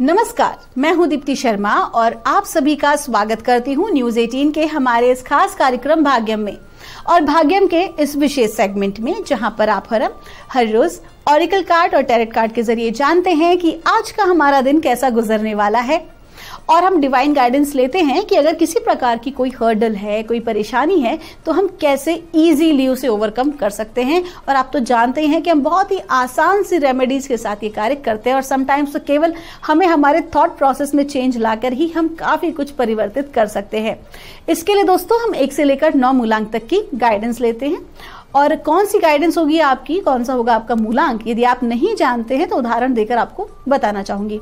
नमस्कार, मैं हूं दीप्ति शर्मा और आप सभी का स्वागत करती हूं न्यूज 18 के हमारे इस खास कार्यक्रम भाग्यम में। और भाग्यम के इस विशेष सेगमेंट में जहां पर आप हर रोज ऑरिकल कार्ड और टैरेट कार्ड के जरिए जानते हैं कि आज का हमारा दिन कैसा गुजरने वाला है। और हम डिवाइन गाइडेंस लेते हैं कि अगर किसी प्रकार की कोई हर्डल है, कोई परेशानी है, तो हम कैसे इजीली उसे ओवरकम कर सकते हैं। और आप तो जानते हैं कि हम बहुत ही आसान सी रेमेडीज के साथ ये कार्य करते हैं और समटाइम्स तो केवल हमें हमारे थॉट प्रोसेस में चेंज लाकर ही हम काफी कुछ परिवर्तित कर सकते हैं। इसके लिए दोस्तों हम 1 से लेकर 9 मूलांक तक की गाइडेंस लेते हैं। और कौन सी गाइडेंस होगी आपकी, कौन सा होगा आपका मूलांक, यदि आप नहीं जानते हैं तो उदाहरण देकर आपको बताना चाहूंगी।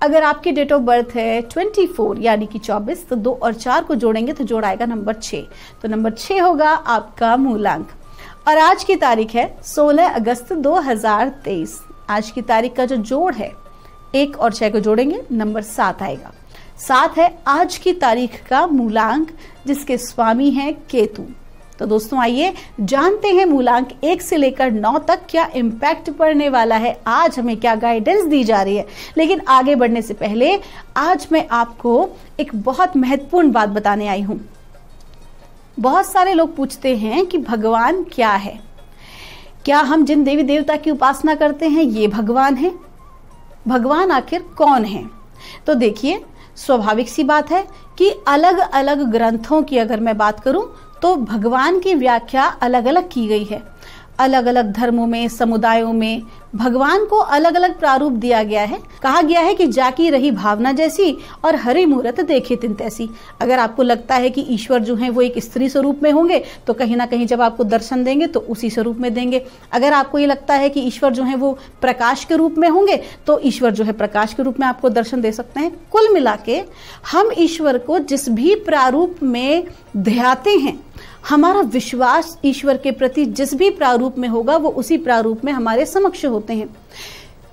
अगर आपकी डेट ऑफ बर्थ है 24 यानी कि 24, तो 2 और 4 को जोड़ेंगे तो जोड़ आएगा नंबर 6। तो नंबर 6 होगा आपका मूलांक। और आज की तारीख है 16 अगस्त 2023। आज की तारीख का जो जोड़ है 1 और 6 को जोड़ेंगे नंबर 7 आएगा। 7 है आज की तारीख का मूलांक, जिसके स्वामी हैं केतु। तो दोस्तों आइए जानते हैं मूलांक 1 से लेकर 9 तक क्या इम्पैक्ट पड़ने वाला है, आज हमें क्या गाइडेंस दी जा रही है। लेकिन आगे बढ़ने से पहले आज मैं आपको एक बहुत महत्वपूर्ण बात बताने आई हूं। बहुत सारे लोग पूछते हैं कि भगवान क्या है, क्या हम जिन देवी देवता की उपासना करते हैं ये भगवान है, भगवान आखिर कौन है। तो देखिए, स्वाभाविक सी बात है कि अलग अलग ग्रंथों की अगर मैं बात करूं तो भगवान की व्याख्या अलग अलग की गई है। अलग अलग धर्मों में, समुदायों में भगवान को अलग अलग प्रारूप दिया गया है। कहा गया है कि जाकी रही भावना जैसी और हरि मूरत देखे तिन तैसी। अगर आपको लगता है कि ईश्वर जो है वो एक स्त्री स्वरूप में होंगे तो कहीं ना कहीं जब आपको दर्शन देंगे तो उसी स्वरूप में देंगे। अगर आपको ये लगता है कि ईश्वर जो है वो प्रकाश के रूप में होंगे तो ईश्वर जो है प्रकाश के रूप में आपको दर्शन दे सकते हैं। कुल मिला के हम ईश्वर को जिस भी प्रारूप में ध्याते हैं, हमारा विश्वास ईश्वर के प्रति जिस भी प्रारूप में होगा वो उसी प्रारूप में हमारे समक्ष होते हैं।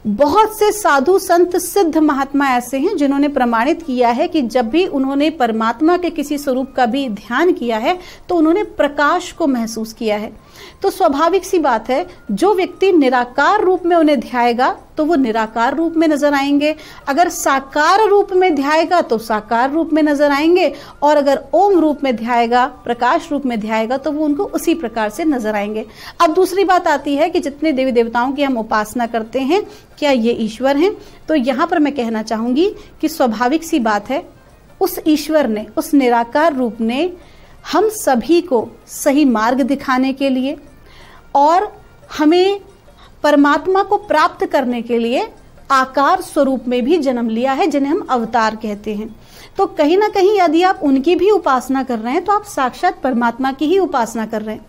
बहुत से साधु संत सिद्ध महात्मा ऐसे हैं जिन्होंने प्रमाणित किया है कि जब भी उन्होंने परमात्मा के किसी स्वरूप का भी ध्यान किया है तो उन्होंने प्रकाश को महसूस किया है। तो स्वाभाविक सी बात है, जो व्यक्ति निराकार रूप में उन्हें ध्याएगा तो वो निराकार रूप में नजर आएंगे, अगर साकार रूप में ध्याएगा तो साकार रूप में नजर आएंगे, और अगर ओम रूप में ध्याएगा, प्रकाश रूप में ध्याएगा तो वो उनको उसी प्रकार से नजर आएंगे। अब दूसरी बात आती है कि जितने देवी देवताओं की हम उपासना करते हैं क्या ये ईश्वर हैं। तो यहाँ पर मैं कहना चाहूंगी कि स्वाभाविक सी बात है, उस ईश्वर ने, उस निराकार रूप ने हम सभी को सही मार्ग दिखाने के लिए और हमें परमात्मा को प्राप्त करने के लिए आकार स्वरूप में भी जन्म लिया है, जिन्हें हम अवतार कहते हैं। तो कहीं ना कहीं यदि आप उनकी भी उपासना कर रहे हैं तो आप साक्षात परमात्मा की ही उपासना कर रहे हैं।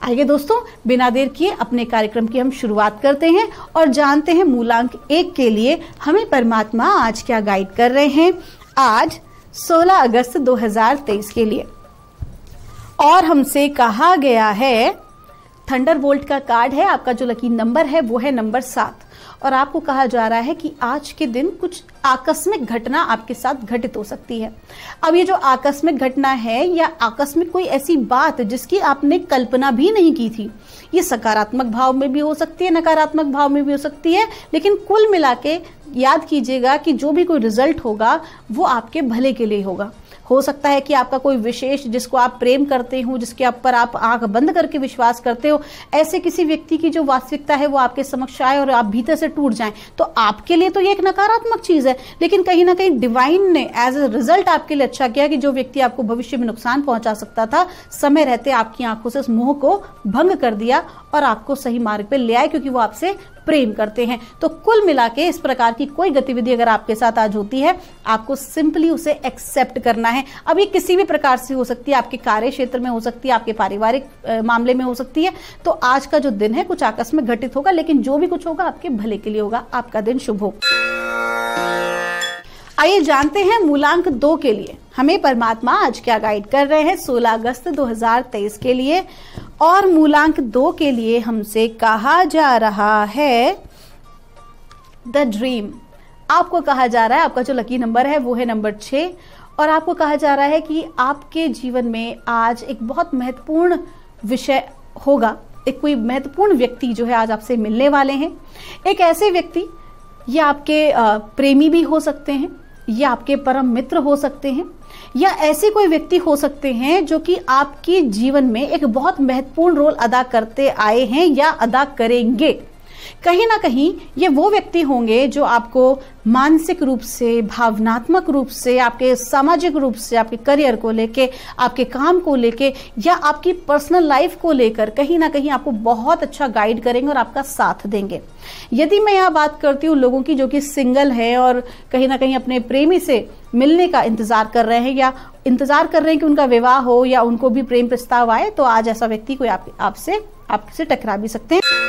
आइए दोस्तों, बिना देर किए अपने कार्यक्रम की हम शुरुआत करते हैं और जानते हैं मूलांक 1 के लिए हमें परमात्मा आज क्या गाइड कर रहे हैं। आज 16 अगस्त 2023 के लिए और हमसे कहा गया है, थंडरबोल्ट का कार्ड है, आपका जो लकी नंबर है वो है नंबर 7। और आपको कहा जा रहा है कि आज के दिन कुछ आकस्मिक घटना आपके साथ घटित हो सकती है। अब ये जो आकस्मिक घटना है या आकस्मिक कोई ऐसी बात जिसकी आपने कल्पना भी नहीं की थी, ये सकारात्मक भाव में भी हो सकती है, नकारात्मक भाव में भी हो सकती है। लेकिन कुल मिला के याद कीजिएगा कि जो भी कोई रिजल्ट होगा वो आपके भले के लिए होगा। हो सकता है कि आपका कोई विशेष, जिसको आप प्रेम करते हो, जिसके ऊपर आप आंख बंद करके विश्वास करते हो, ऐसे किसी व्यक्ति की जो वास्तविकता है वो आपके समक्ष आए और आप भीतर से टूट जाएं, तो आपके लिए तो ये एक नकारात्मक चीज है। लेकिन कहीं ना कहीं डिवाइन ने एज ए रिजल्ट आपके लिए अच्छा किया कि जो व्यक्ति आपको भविष्य में नुकसान पहुंचा सकता था, समय रहते आपकी आंखों से उस मोह को भंग कर दिया और आपको सही मार्ग पे ले आए, क्योंकि वो आपसे प्रेम करते हैं। तो कुल मिला के इस प्रकार की कोई गतिविधि अगर आपके साथ आज होती है, आपको सिंपली उसे एक्सेप्ट करना है। अब ये किसी भी प्रकार से हो सकती है, आपके कार्य क्षेत्र में हो सकती है, आपके पारिवारिक मामले में हो सकती है। तो आज का जो दिन है कुछ आकस्मिक घटित होगा, लेकिन जो भी कुछ होगा आपके भले के लिए होगा। आपका दिन शुभ हो। आइए जानते हैं मूलांक 2 के लिए हमें परमात्मा आज क्या गाइड कर रहे हैं 16 अगस्त 2023 के लिए। और मूलांक 2 के लिए हमसे कहा जा रहा है द ड्रीम। आपको कहा जा रहा है, आपका जो लकी नंबर है वो है नंबर 6, और आपको कहा जा रहा है कि आपके जीवन में आज एक बहुत महत्वपूर्ण विषय होगा। एक कोई महत्वपूर्ण व्यक्ति जो है आज आपसे मिलने वाले हैं। एक ऐसे व्यक्ति ये आपके प्रेमी भी हो सकते हैं, ये आपके परम मित्र हो सकते हैं, या ऐसे कोई व्यक्ति हो सकते हैं जो कि आपके जीवन में एक बहुत महत्वपूर्ण रोल अदा करते आए हैं या अदा करेंगे। कहीं ना कहीं ये वो व्यक्ति होंगे जो आपको मानसिक रूप से, भावनात्मक रूप से, आपके सामाजिक रूप से, आपके करियर को लेके, आपके काम को लेके या आपकी पर्सनल लाइफ को लेकर कहीं ना कहीं आपको बहुत अच्छा गाइड करेंगे और आपका साथ देंगे। यदि मैं यहाँ बात करती हूँ लोगों की जो कि सिंगल है और कहीं ना कहीं अपने प्रेमी से मिलने का इंतजार कर रहे हैं या इंतजार कर रहे हैं कि उनका विवाह हो या उनको भी प्रेम प्रस्ताव आए, तो आज ऐसा व्यक्ति कोई आपसे टकरा भी सकते हैं।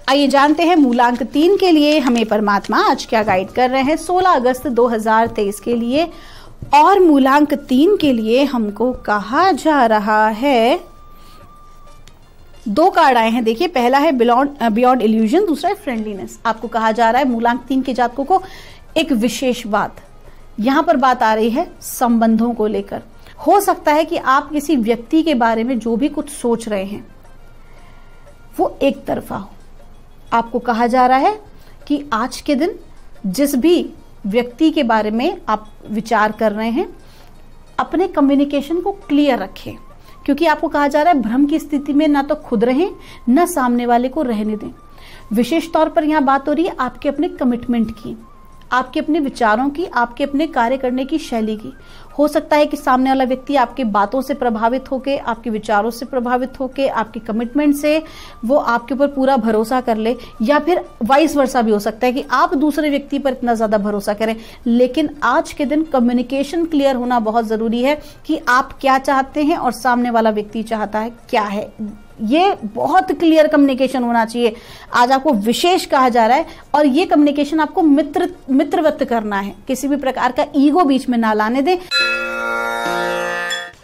आइए जानते हैं मूलांक 3 के लिए हमें परमात्मा आज क्या गाइड कर रहे हैं 16 अगस्त 2023 के लिए। और मूलांक 3 के लिए हमको कहा जा रहा है, 2 कार्ड आए हैं। देखिए, पहला है बियॉन्ड इल्यूजन, दूसरा है फ्रेंडलीनेस। आपको कहा जा रहा है मूलांक 3 के जातकों को एक विशेष बात, यहां पर बात आ रही है संबंधों को लेकर। हो सकता है कि आप किसी व्यक्ति के बारे में जो भी कुछ सोच रहे हैं वो एक तरफा हो। आपको कहा जा रहा है कि आज के दिन जिस भी व्यक्ति के बारे में आप विचार कर रहे हैं, अपने कम्युनिकेशन को क्लियर रखें, क्योंकि आपको कहा जा रहा है भ्रम की स्थिति में ना तो खुद रहें ना सामने वाले को रहने दें। विशेष तौर पर यहां बात हो रही है आपके अपने कमिटमेंट की, आपके अपने विचारों की, आपके अपने कार्य करने की शैली की। हो सकता है कि सामने वाला व्यक्ति आपके बातों से प्रभावित होके, आपके विचारों से प्रभावित होके, आपके कमिटमेंट से वो आपके ऊपर पूरा भरोसा कर ले, या फिर वाइस वर्सा भी हो सकता है कि आप दूसरे व्यक्ति पर इतना ज्यादा भरोसा करें। लेकिन आज के दिन कम्युनिकेशन क्लियर होना बहुत जरूरी है कि आप क्या चाहते हैं और सामने वाला व्यक्ति चाहता है क्या है। ये बहुत क्लियर कम्युनिकेशन होना चाहिए। आज आपको विशेष कहा जा रहा है और ये कम्युनिकेशन आपको मित्रवत करना है, किसी भी प्रकार का ईगो बीच में ना लाने दें।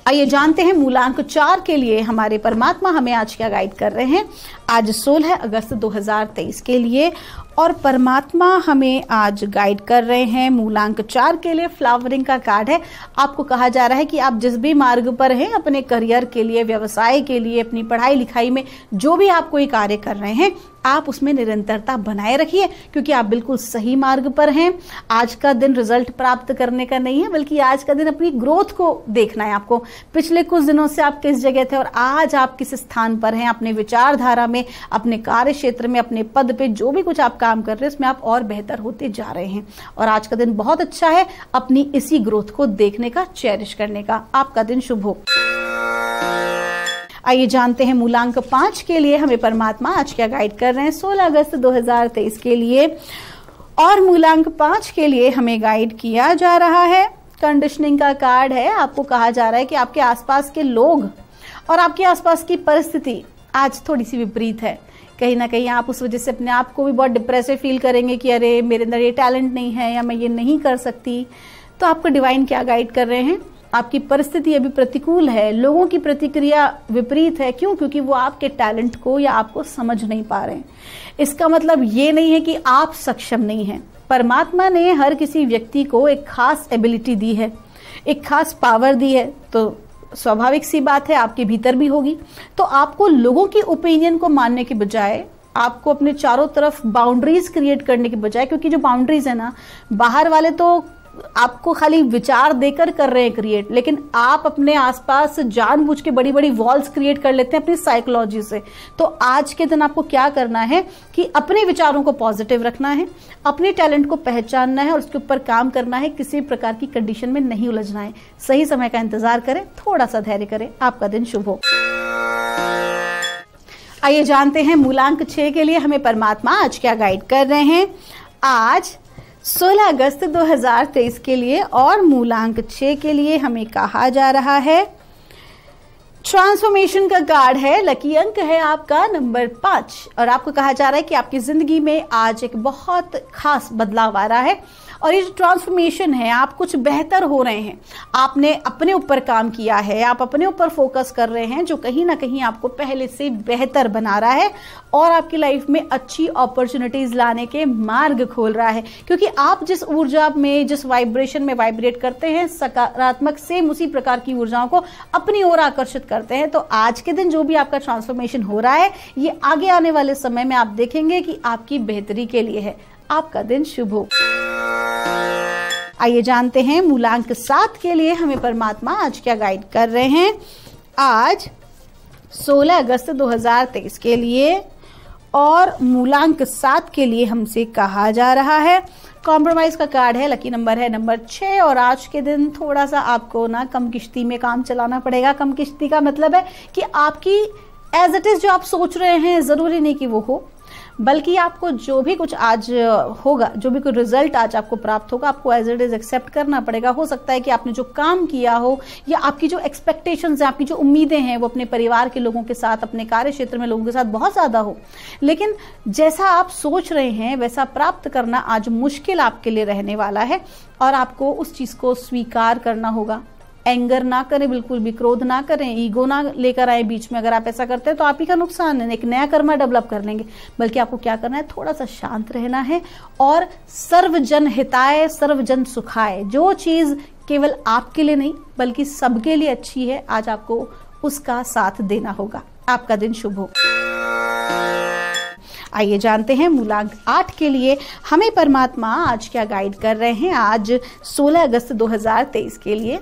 आइए जानते हैं मूलांक 4 के लिए हमारे परमात्मा हमें आज क्या गाइड कर रहे हैं। आज 16 अगस्त 2023 के लिए और परमात्मा हमें आज गाइड कर रहे हैं मूलांक 4 के लिए। फ्लावरिंग का कार्ड है। आपको कहा जा रहा है कि आप जिस भी मार्ग पर हैं, अपने करियर के लिए, व्यवसाय के लिए, अपनी पढ़ाई लिखाई में जो भी आप कोई कार्य कर रहे हैं, आप उसमें निरंतरता बनाए रखिए, क्योंकि आप बिल्कुल सही मार्ग पर हैं। आज का दिन रिजल्ट प्राप्त करने का नहीं है, बल्कि आज का दिन अपनी ग्रोथ को देखना है आपको। पिछले कुछ दिनों से आप किस जगह थे और आज आप किस स्थान पर हैं, अपने विचारधारा में, अपने कार्य क्षेत्र में, अपने पद पे, जो भी कुछ आप काम कर रहे हैं उसमें आप और बेहतर होते जा रहे हैं। और आज का दिन बहुत अच्छा है अपनी इसी ग्रोथ को देखने का, चेरिश करने का। आपका दिन शुभ हो। आइए जानते हैं मूलांक 5 के लिए हमें परमात्मा आज क्या गाइड कर रहे हैं 16 अगस्त 2023 के लिए। और मूलांक 5 के लिए हमें गाइड किया जा रहा है, कंडीशनिंग का कार्ड है। आपको कहा जा रहा है कि आपके आसपास के लोग और आपके आसपास की परिस्थिति आज थोड़ी सी विपरीत है। कहीं ना कहीं आप उस वजह से अपने आप को भी बहुत डिप्रेसिव फील करेंगे कि अरे मेरे अंदर ये टैलेंट नहीं है या मैं ये नहीं कर सकती। तो आपको डिवाइन क्या गाइड कर रहे हैं, आपकी परिस्थिति अभी प्रतिकूल है, लोगों की प्रतिक्रिया विपरीत है। क्यों? क्योंकि वो आपके टैलेंट को या आपको समझ नहीं पा रहे हैं। इसका मतलब ये नहीं है कि आप सक्षम नहीं हैं। परमात्मा ने हर किसी व्यक्ति को एक खास एबिलिटी दी है, एक खास पावर दी है, तो स्वाभाविक सी बात है आपके भीतर भी होगी। तो आपको लोगों की ओपिनियन को मानने के बजाय, आपको अपने चारों तरफ बाउंड्रीज क्रिएट करने के बजाय, क्योंकि जो बाउंड्रीज है ना, बाहर वाले तो आपको खाली विचार देकर कर रहे हैं क्रिएट, लेकिन आप अपने आसपास जानबूझ के बड़ी बड़ी वॉल्स क्रिएट कर लेते हैं अपनी साइकोलॉजी से। तो आज के दिन आपको क्या करना है कि अपने विचारों को पॉजिटिव रखना है, अपने टैलेंट को पहचानना है और उसके ऊपर काम करना है। किसी प्रकार की कंडीशन में नहीं उलझना है। सही समय का इंतजार करें, थोड़ा सा धैर्य करें। आपका दिन शुभ हो। आइए जानते हैं मूलांक 6 के लिए हमें परमात्मा आज क्या गाइड कर रहे हैं। आज 16 अगस्त 2023 के लिए और मूलांक 6 के लिए हमें कहा जा रहा है, ट्रांसफॉर्मेशन का कार्ड है। लकी अंक है आपका नंबर 5 और आपको कहा जा रहा है कि आपकी जिंदगी में आज एक बहुत खास बदलाव आ रहा है और ये जो ट्रांसफॉर्मेशन है, आप कुछ बेहतर हो रहे हैं, आपने अपने ऊपर काम किया है, आप अपने ऊपर फोकस कर रहे हैं, जो कहीं ना कहीं आपको पहले से बेहतर बना रहा है और आपकी लाइफ में अच्छी अपॉर्चुनिटीज लाने के मार्ग खोल रहा है। क्योंकि आप जिस ऊर्जा में, जिस वाइब्रेशन में वाइब्रेट करते हैं, सकारात्मक सेम उसी प्रकार की ऊर्जाओं को अपनी ओर आकर्षित करते हैं। तो आज के दिन जो भी आपका ट्रांसफॉर्मेशन हो रहा है, ये आगे आने वाले समय में आप देखेंगे कि आपकी बेहतरी के लिए है। आपका दिन शुभ हो। आइए जानते हैं मूलांक 7 के लिए हमें परमात्मा आज क्या गाइड कर रहे हैं। आज 16 अगस्त 2023 के लिए और मूलांक 7 के लिए हमसे कहा जा रहा है, कॉम्प्रोमाइज का कार्ड है, लकी नंबर है नंबर 6 और आज के दिन थोड़ा सा आपको ना कम किश्ती में काम चलाना पड़ेगा। कम किश्ती का मतलब है कि आपकी एज इट इज जो आप सोच रहे हैं जरूरी नहीं कि वो हो, बल्कि आपको जो भी कुछ आज होगा, जो भी कोई रिजल्ट आज आपको प्राप्त होगा, आपको एज इट इज एक्सेप्ट करना पड़ेगा। हो सकता है कि आपने जो काम किया हो या आपकी जो एक्सपेक्टेशंस हैं, आपकी जो उम्मीदें हैं, वो अपने परिवार के लोगों के साथ, अपने कार्य क्षेत्र में लोगों के साथ बहुत ज्यादा हो, लेकिन जैसा आप सोच रहे हैं वैसा प्राप्त करना आज मुश्किल आपके लिए रहने वाला है और आपको उस चीज को स्वीकार करना होगा। एंगर ना करें, बिल्कुल भी क्रोध ना करें, ईगो ना लेकर आए बीच में। अगर आप ऐसा करते हैं तो आप ही का नुकसान है, एक नया कर्मा डेवलप कर लेंगे। बल्कि आपको क्या करना है, थोड़ा सा शांत रहना है और सर्वजन हिताय सर्वजन सुखाय, जो चीज केवल आपके लिए नहीं बल्कि सबके लिए अच्छी है, आज आपको उसका साथ देना होगा। आपका दिन शुभ हो। आइए जानते हैं मूलांक 8 के लिए हमें परमात्मा आज क्या गाइड कर रहे हैं। आज 16 अगस्त 2023 के लिए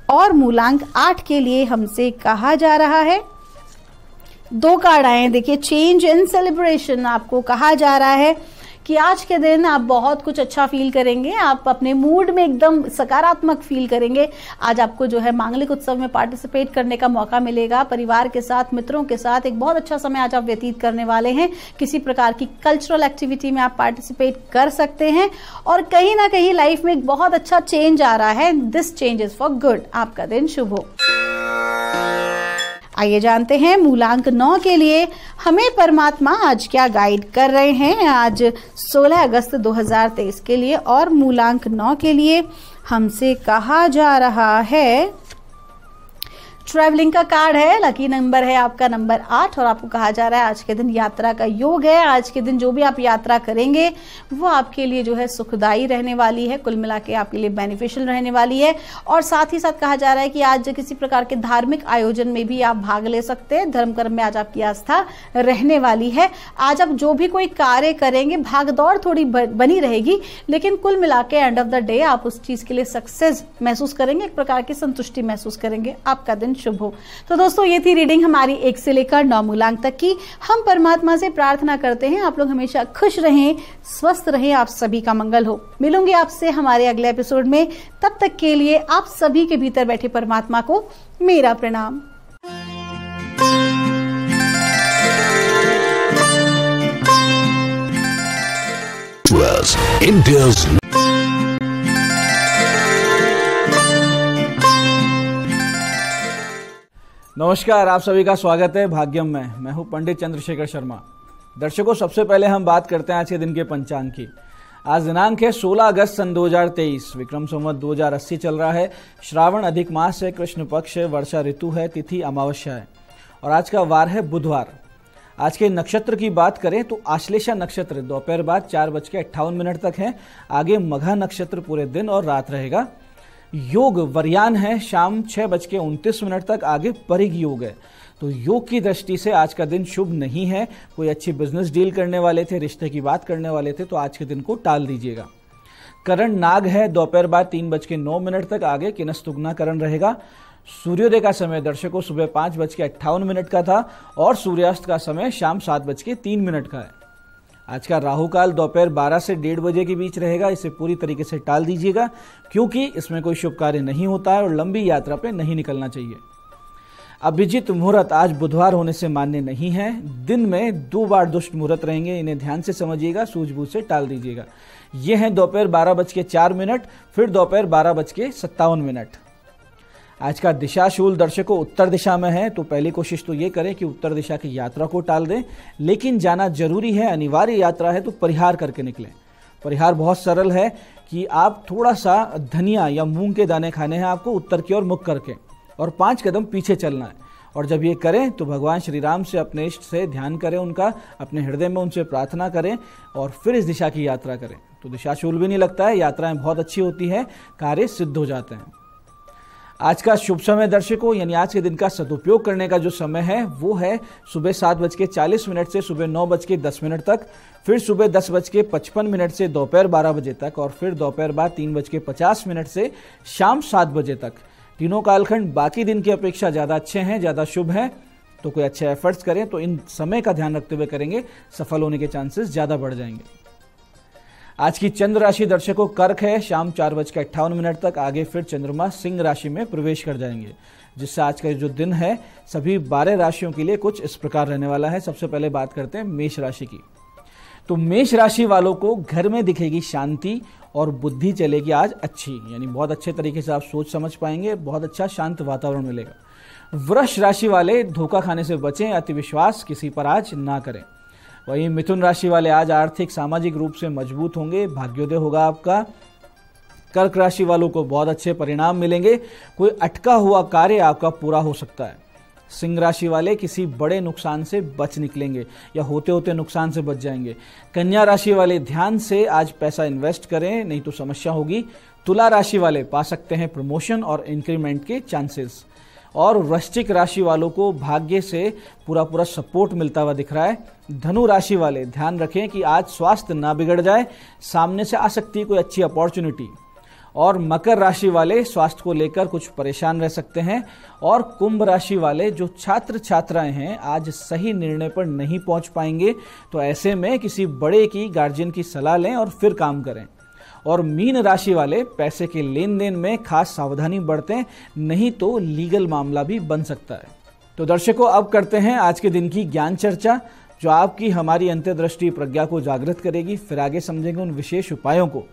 और मूलांक 8 के लिए हमसे कहा जा रहा है, 2 कार्ड आए हैं, देखिए चेंज एंड सेलिब्रेशन। आपको कहा जा रहा है कि आज के दिन आप बहुत कुछ अच्छा फील करेंगे, आप अपने मूड में एकदम सकारात्मक फील करेंगे। आज आपको जो है मांगलिक उत्सव में पार्टिसिपेट करने का मौका मिलेगा, परिवार के साथ, मित्रों के साथ एक बहुत अच्छा समय आज आप व्यतीत करने वाले हैं। किसी प्रकार की कल्चरल एक्टिविटी में आप पार्टिसिपेट कर सकते हैं और कहीं ना कहीं लाइफ में एक बहुत अच्छा चेंज आ रहा है। This change is for good. आपका दिन शुभ हो। आइए जानते हैं मूलांक 9 के लिए हमें परमात्मा आज क्या गाइड कर रहे हैं। आज 16 अगस्त 2023 के लिए और मूलांक 9 के लिए हमसे कहा जा रहा है, ट्रैवलिंग का कार्ड है, लकी नंबर है आपका नंबर 8 और आपको कहा जा रहा है आज के दिन यात्रा का योग है। आज के दिन जो भी आप यात्रा करेंगे वो आपके लिए जो है सुखदायी रहने वाली है, कुल मिला के आपके लिए बेनिफिशियल रहने वाली है। और साथ ही साथ कहा जा रहा है कि आज किसी प्रकार के धार्मिक आयोजन में भी आप भाग ले सकते हैं। धर्म कर्म में आज आपकी आस्था रहने वाली है। आज आप जो भी कोई कार्य करेंगे, भागदौड़ थोड़ी बनी रहेगी, लेकिन कुल मिला के एंड ऑफ द डे आप उस चीज के लिए सक्सेस महसूस करेंगे, एक प्रकार की संतुष्टि महसूस करेंगे। आपका दिन शुभ हो। तो दोस्तों ये थी रीडिंग हमारी 1 से लेकर 9 मूलांक तक की। हम परमात्मा से प्रार्थना करते हैं आप लोग हमेशा खुश रहें, स्वस्थ रहें, आप सभी का मंगल हो। मिलूंगी आपसे हमारे अगले एपिसोड में। तब तक के लिए आप सभी के भीतर बैठे परमात्मा को मेरा प्रणाम। India's नमस्कार, आप सभी का स्वागत है भाग्यम में। मैं हूं पंडित चंद्रशेखर शर्मा। दर्शकों, सबसे पहले हम बात करते हैं आज के दिन के पंचांग की। आज दिनांक है 16 अगस्त सन 2023, विक्रम संवत 2080 चल रहा है। श्रावण अधिक मास है, कृष्ण पक्ष है, वर्षा ऋतु है, तिथि अमावस्या है और आज का वार है बुधवार। आज के नक्षत्र की बात करें तो आश्लेषा नक्षत्र दोपहर बाद 4:58 तक है। आगे मघा नक्षत्र पूरे दिन और रात रहेगा। योग वरयान है, शाम 6:29 तक। आगे परिग योग है। तो योग की दृष्टि से आज का दिन शुभ नहीं है। कोई अच्छी बिजनेस डील करने वाले थे, रिश्ते की बात करने वाले थे, तो आज के दिन को टाल दीजिएगा। करण नाग है, दोपहर बाद 3:09 तक। आगे किनस्तुग्ना करण रहेगा। सूर्योदय का समय दर्शकों सुबह 5:58 का था और सूर्यास्त का समय शाम 7:03 का है। आज का राहु काल दोपहर 12 से 1:30 बजे के बीच रहेगा। इसे पूरी तरीके से टाल दीजिएगा क्योंकि इसमें कोई शुभ कार्य नहीं होता है और लंबी यात्रा पे नहीं निकलना चाहिए। अभिजीत मुहूर्त आज बुधवार होने से मान्य नहीं है। दिन में 2 बार दुष्ट मुहूर्त रहेंगे, इन्हें ध्यान से समझिएगा, सूझबूझ से टाल दीजिएगा। ये हैं दोपहर 12:04, फिर दोपहर 12:57। आज का दिशाशूल दर्शकों उत्तर दिशा में है, तो पहली कोशिश तो ये करें कि उत्तर दिशा की यात्रा को टाल दें, लेकिन जाना जरूरी है, अनिवार्य यात्रा है तो परिहार करके निकलें। परिहार बहुत सरल है कि आप थोड़ा सा धनिया या मूंग के दाने खाने हैं आपको उत्तर की ओर मुख करके, और 5 कदम पीछे चलना है। और जब ये करें तो भगवान श्री राम से, अपने इष्ट से ध्यान करें, उनका अपने हृदय में उनसे प्रार्थना करें और फिर इस दिशा की यात्रा करें। तो दिशाशूल भी नहीं लगता है, यात्राएं बहुत अच्छी होती है, कार्य सिद्ध हो जाते हैं। आज का शुभ समय दर्शकों, यानी आज के दिन का सदुपयोग करने का जो समय है वो है सुबह 7:40 से सुबह 9:10 तक, फिर सुबह 10:55 से दोपहर 12 बजे तक, और फिर दोपहर बाद 3:50 से शाम 7 बजे तक। तीनों कालखंड बाकी दिन की अपेक्षा ज़्यादा अच्छे हैं, ज़्यादा शुभ हैं। तो कोई अच्छे एफर्ट्स करें तो इन समय का ध्यान रखते हुए करेंगे, सफल होने के चांसेस ज़्यादा बढ़ जाएंगे। आज की चंद्र राशि दर्शकों कर्क है, शाम 4:58 तक। आगे फिर चंद्रमा सिंह राशि में प्रवेश कर जाएंगे, जिससे आज का जो दिन है सभी 12 राशियों के लिए कुछ इस प्रकार रहने वाला है। सबसे पहले बात करते हैं मेष राशि की। तो मेष राशि वालों को घर में दिखेगी शांति और बुद्धि चलेगी आज अच्छी, यानी बहुत अच्छे तरीके से आप सोच समझ पाएंगे, बहुत अच्छा शांत वातावरण मिलेगा। वृष राशि वाले धोखा खाने से बचें, अति विश्वास किसी पर आज ना करें। वहीं मिथुन राशि वाले आज आर्थिक सामाजिक रूप से मजबूत होंगे, भाग्योदय होगा आपका। कर्क राशि वालों को बहुत अच्छे परिणाम मिलेंगे, कोई अटका हुआ कार्य आपका पूरा हो सकता है। सिंह राशि वाले किसी बड़े नुकसान से बच निकलेंगे या होते होते नुकसान से बच जाएंगे। कन्या राशि वाले ध्यान से आज पैसा इन्वेस्ट करें, नहीं तो समस्या होगी। तुला राशि वाले पा सकते हैं प्रमोशन और इंक्रीमेंट के चांसेस। और वृश्चिक राशि वालों को भाग्य से पूरा सपोर्ट मिलता हुआ दिख रहा है। धनु राशि वाले ध्यान रखें कि आज स्वास्थ्य ना बिगड़ जाए, सामने से आ सकती है कोई अच्छी अपॉर्चुनिटी। और मकर राशि वाले स्वास्थ्य को लेकर कुछ परेशान रह सकते हैं। और कुंभ राशि वाले जो छात्र छात्राएं हैं आज सही निर्णय पर नहीं पहुंच पाएंगे, तो ऐसे में किसी बड़े की गार्जियन की सलाह लें और फिर काम करें। और मीन राशि वाले पैसे के लेन देन में खास सावधानी बरतें, नहीं तो लीगल मामला भी बन सकता है। तो दर्शकों, अब करते हैं आज के दिन की ज्ञान चर्चा, जो आपकी हमारी अंतर्दृष्टि प्रज्ञा को जागृत करेगी। फिर आगे समझेंगे उन विशेष उपायों को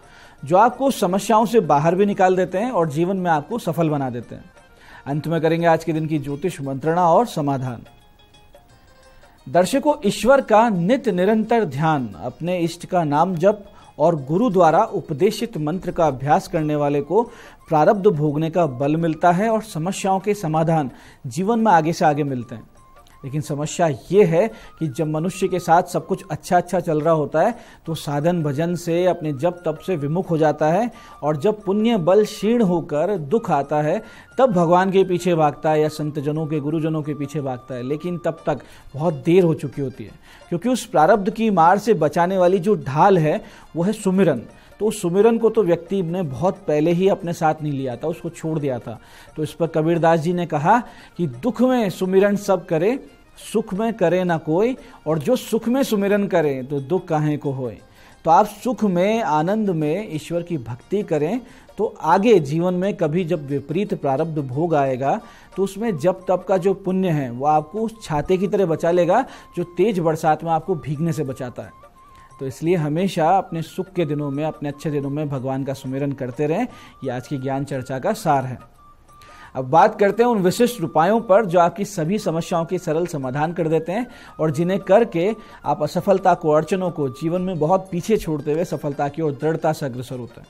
जो आपको समस्याओं से बाहर भी निकाल देते हैं और जीवन में आपको सफल बना देते हैं। अंत में करेंगे आज के दिन की ज्योतिष मंत्रणा और समाधान। दर्शकों, ईश्वर का नित्य निरंतर ध्यान, अपने इष्ट का नाम जप और गुरु द्वारा उपदेशित मंत्र का अभ्यास करने वाले को प्रारब्ध भोगने का बल मिलता है और समस्याओं के समाधान जीवन में आगे से आगे मिलते हैं। लेकिन समस्या ये है कि जब मनुष्य के साथ सब कुछ अच्छा चल रहा होता है तो साधन भजन से, अपने जप तप से विमुख हो जाता है, और जब पुण्य बल क्षीण होकर दुख आता है तब भगवान के पीछे भागता है या संतजनों के, गुरुजनों के पीछे भागता है। लेकिन तब तक बहुत देर हो चुकी होती है, क्योंकि उस प्रारब्ध की मार से बचाने वाली जो ढाल है वो है सुमिरन। तो उस सुमिरन को तो व्यक्ति ने बहुत पहले ही अपने साथ नहीं लिया था, उसको छोड़ दिया था। तो इस पर कबीरदास जी ने कहा कि दुख में सुमिरन सब करे, सुख में करे ना कोई, और जो सुख में सुमिरन करे तो दुख काहे को होए। तो आप सुख में, आनंद में ईश्वर की भक्ति करें तो आगे जीवन में कभी जब विपरीत प्रारब्ध भोग आएगा तो उसमें जब तप का जो पुण्य है वो आपको उस छाते की तरह बचा लेगा जो तेज बरसात में आपको भीगने से बचाता है। तो इसलिए हमेशा अपने सुख के दिनों में, अपने अच्छे दिनों में भगवान का सुमिरन करते रहें। ये आज की ज्ञान चर्चा का सार है। अब बात करते हैं उन विशिष्ट उपायों पर जो आपकी सभी समस्याओं के सरल समाधान कर देते हैं और जिन्हें करके आप असफलता को, अड़चनों को जीवन में बहुत पीछे छोड़ते हुए सफलता की ओर दृढ़ता से अग्रसर होते हैं।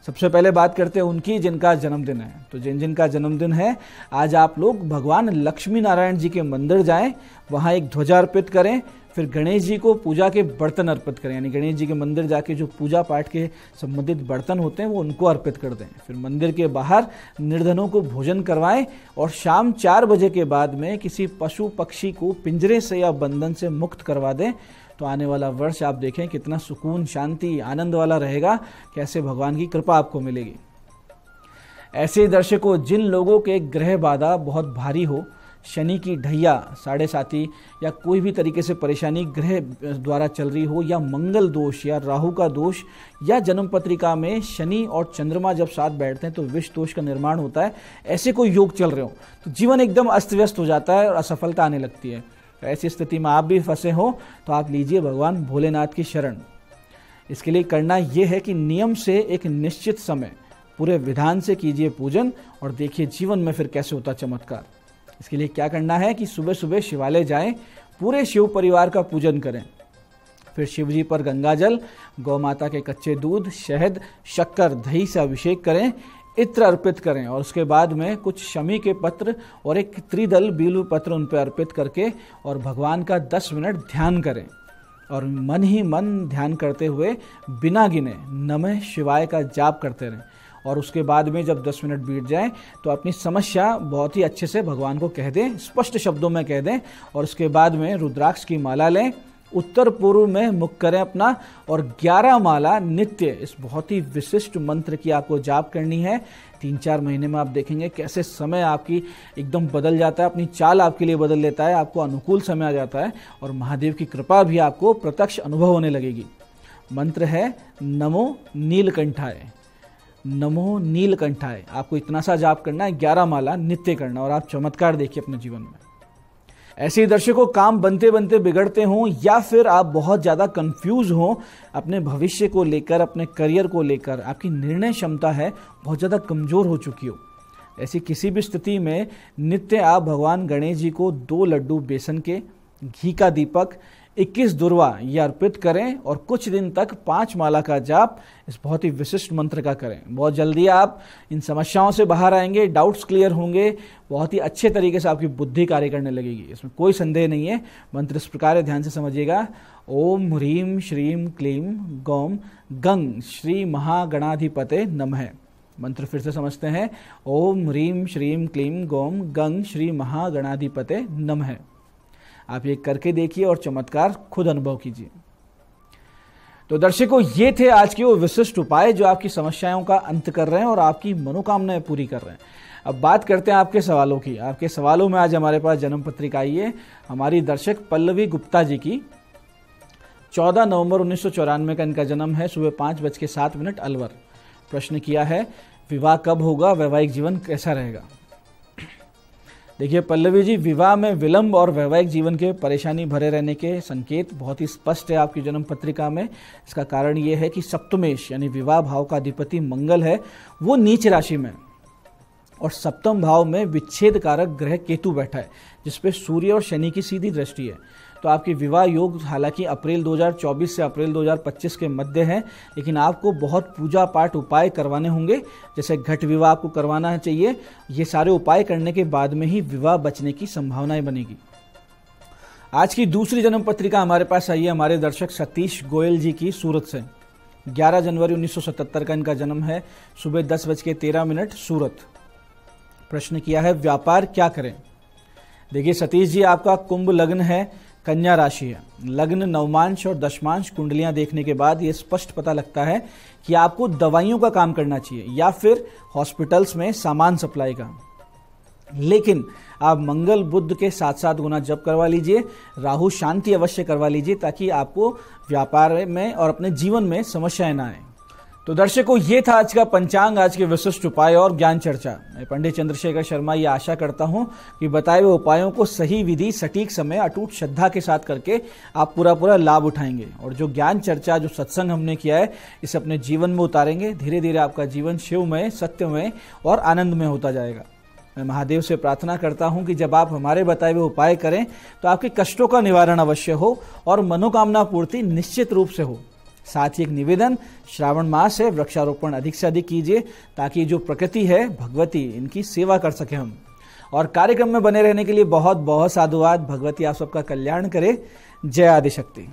सबसे पहले बात करते हैं उनकी जिनका जन्मदिन है। तो जिनका जन्मदिन है, आज आप लोग भगवान लक्ष्मी नारायण जी के मंदिर जाएं, वहाँ एक ध्वजा अर्पित करें, फिर गणेश जी को पूजा के बर्तन अर्पित करें, यानी गणेश जी के मंदिर जाके जो पूजा पाठ के संबंधित बर्तन होते हैं वो उनको अर्पित कर दें। फिर मंदिर के बाहर निर्धनों को भोजन करवाएं और शाम 4 बजे के बाद में किसी पशु पक्षी को पिंजरे से या बंधन से मुक्त करवा दें। तो आने वाला वर्ष आप देखें कितना सुकून, शांति, आनंद वाला रहेगा, कैसे भगवान की कृपा आपको मिलेगी। ऐसे दर्शकों, जिन लोगों के ग्रह बाधा बहुत भारी हो, शनि की ढैया, साढ़े साथी या कोई भी तरीके से परेशानी ग्रह द्वारा चल रही हो, या मंगल दोष या राहु का दोष, या जन्म पत्रिका में शनि और चंद्रमा जब साथ बैठते हैं तो विष दोष का निर्माण होता है, ऐसे कोई योग चल रहे हो तो जीवन एकदम अस्त व्यस्त हो जाता है और असफलता आने लगती है। ऐसी स्थिति में आप भी फंसे हो तो आप लीजिए भगवान भोलेनाथ की शरण। इसके लिए करना यह है कि नियम से एक निश्चित समय पूरे विधान से कीजिए पूजन और देखिए जीवन में फिर कैसे होता चमत्कार। इसके लिए क्या करना है कि सुबह सुबह शिवालय जाएं, पूरे शिव परिवार का पूजन करें, फिर शिवजी पर गंगाजल, गौ माता के कच्चे दूध, शहद, शक्कर, दही से अभिषेक करें, इत्र अर्पित करें और उसके बाद में कुछ शमी के पत्र और एक त्रिदल बिल्व पत्र उन पर अर्पित करके और भगवान का 10 मिनट ध्यान करें और मन ही मन ध्यान करते हुए बिना गिने नमः शिवाय का जाप करते रहें। और उसके बाद में जब 10 मिनट बीत जाए तो अपनी समस्या बहुत ही अच्छे से भगवान को कह दें, स्पष्ट शब्दों में कह दें और उसके बाद में रुद्राक्ष की माला लें, उत्तर पूर्व में मुख करें अपना और 11 माला नित्य इस बहुत ही विशिष्ट मंत्र की आपको जाप करनी है। 3-4 महीने में आप देखेंगे कैसे समय आपकी एकदम बदल जाता है, अपनी चाल आपके लिए बदल लेता है, आपको अनुकूल समय आ जाता है और महादेव की कृपा भी आपको प्रत्यक्ष अनुभव होने लगेगी। मंत्र है नमो नीलकंठाय, नमो नीलकंठाय। आपको इतना सा जाप करना है, 11 माला नित्य करना और आप चमत्कार देखिए अपने जीवन में। ऐसे ही दर्शकों, काम बनते बनते बिगड़ते हों या फिर आप बहुत ज़्यादा कंफ्यूज हों अपने भविष्य को लेकर, अपने करियर को लेकर, आपकी निर्णय क्षमता है बहुत ज़्यादा कमज़ोर हो चुकी हो, ऐसी किसी भी स्थिति में नित्य आप भगवान गणेश जी को 2 लड्डू बेसन के, घी का दीपक, 21 दुर्वा ये अर्पित करें और कुछ दिन तक 5 माला का जाप इस बहुत ही विशिष्ट मंत्र का करें। बहुत जल्दी आप इन समस्याओं से बाहर आएंगे, डाउट्स क्लियर होंगे, बहुत ही अच्छे तरीके से आपकी बुद्धि कार्य करने लगेगी, इसमें कोई संदेह नहीं है। मंत्र इस प्रकार है, ध्यान से समझिएगा। ओम ह्रीम श्रीम क्लीम गौम गंग श्री महागणाधिपते नमः। मंत्र फिर से समझते हैं। ओम ह्रीम श्रीम क्लीम गौम गंग श्री महागणाधिपते नमः। आप ये करके देखिए और चमत्कार खुद अनुभव कीजिए। तो दर्शकों, ये थे आज के वो विशिष्ट उपाय जो आपकी समस्याओं का अंत कर रहे हैं और आपकी मनोकामनाएं पूरी कर रहे हैं। अब बात करते हैं आपके सवालों की। आपके सवालों में आज हमारे पास जन्म पत्रिका आई है हमारी दर्शक पल्लवी गुप्ता जी की। 14 नवंबर 1994 का इनका जन्म है, सुबह 5:07 अलवर। प्रश्न किया है विवाह कब होगा, वैवाहिक जीवन कैसा रहेगा। देखिए पल्लवी जी, विवाह में विलंब और वैवाहिक जीवन के परेशानी भरे रहने के संकेत बहुत ही स्पष्ट है आपकी जन्म पत्रिका में। इसका कारण ये है कि सप्तमेश यानी विवाह भाव का अधिपति मंगल है, वो नीच राशि में और सप्तम भाव में विच्छेद कारक ग्रह केतु बैठा है जिसपे सूर्य और शनि की सीधी दृष्टि है। तो आपकी विवाह योग हालांकि अप्रैल 2024 से अप्रैल 2025 के मध्य है, लेकिन आपको बहुत पूजा पाठ उपाय करवाने होंगे। जैसे घट विवाह आपको करवाना चाहिए, ये सारे उपाय करने के बाद में ही विवाह बचने की संभावनाएं बनेगी। आज की दूसरी जन्म पत्रिका हमारे पास आई है हमारे दर्शक सतीश गोयल जी की, सूरत से। 11 जनवरी 1977 का इनका जन्म है, सुबह 10:13 सूरत। प्रश्न किया है व्यापार क्या करें। देखिए सतीश जी, आपका कुंभ लग्न है, कन्या राशि है। लग्न, नवमांश और दशमांश कुंडलियां देखने के बाद ये स्पष्ट पता लगता है कि आपको दवाइयों का काम करना चाहिए या फिर हॉस्पिटल्स में सामान सप्लाई का। लेकिन आप मंगल बुध के 7-7 गुना जप करवा लीजिए, राहु शांति अवश्य करवा लीजिए ताकि आपको व्यापार में और अपने जीवन में समस्याएं ना आए। तो दर्शकों, ये था आज का पंचांग, आज के विशिष्ट उपाय और ज्ञान चर्चा। मैं पंडित चंद्रशेखर शर्मा ये आशा करता हूं कि बताए हुए उपायों को सही विधि, सटीक समय, अटूट श्रद्धा के साथ करके आप पूरा लाभ उठाएंगे और जो ज्ञान चर्चा, जो सत्संग हमने किया है, इसे अपने जीवन में उतारेंगे। धीरे धीरे आपका जीवन शिवमय, सत्यमय और आनंदमय होता जाएगा। मैं महादेव से प्रार्थना करता हूं कि जब आप हमारे बताए हुए उपाय करें तो आपके कष्टों का निवारण अवश्य हो और मनोकामना पूर्ति निश्चित रूप से हो। साथ ही एक निवेदन, श्रावण मास है, वृक्षारोपण अधिक से अधिक कीजिए ताकि जो प्रकृति है, भगवती, इनकी सेवा कर सके हम। और कार्यक्रम में बने रहने के लिए बहुत बहुत साधुवाद। भगवती आप सबका कल्याण करे। जय आदिशक्ति।